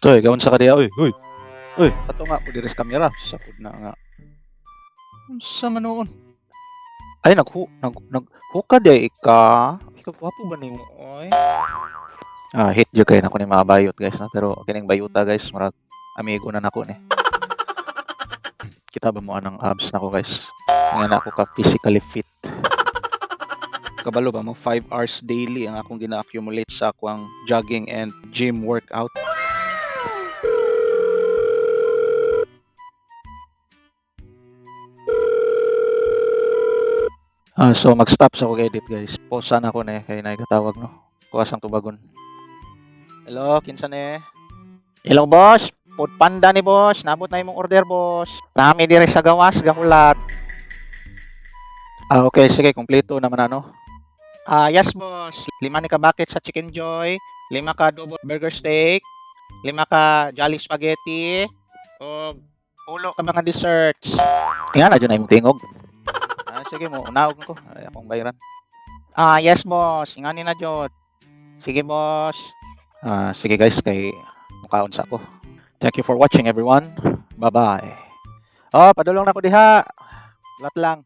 Toy, gawon sa kadiya, uy, uy, uy, ato nga ko diri sa kamera, sakod na nga. Unsa man noon? Ay, naghukad eh, ikaw gwapo ba nimo, oy? Hit jud kay nako ni mga bayot guys, no? Pero kining bayuta guys, murag amigo na nako ni. Kita ba mo anang abs nako guys? Nga na ako ka physically fit. Kabalo ba mo 5 hours daily ang akong gina-accumulate sa akong jogging and gym workout. So mag-stop sa kog edit guys. Pause sana ako ni kay naigatawag no. Kuwas ang tubagon. Hello, kinsa ni? Hello boss. Food Panda ni boss. Nabot na imong order boss. Nami dire sa gawas gahulat. Okay, sige, kompleto naman ano. Yes boss. 5 ni ka bucket sa Chicken Joy, 5 ka double burger steak, 5 ka Jolly Spaghetti, o ulo ka mga desserts. Nga na dyan na imong tingog. Sige mo, unaog ko. Ay, akong bayaran. Yes boss. Ingani na jud. Sige boss. Sige guys, kay mukaon sa ako. Thank you for watching everyone. Bye-bye. Padulong na ko diha. Lat lang.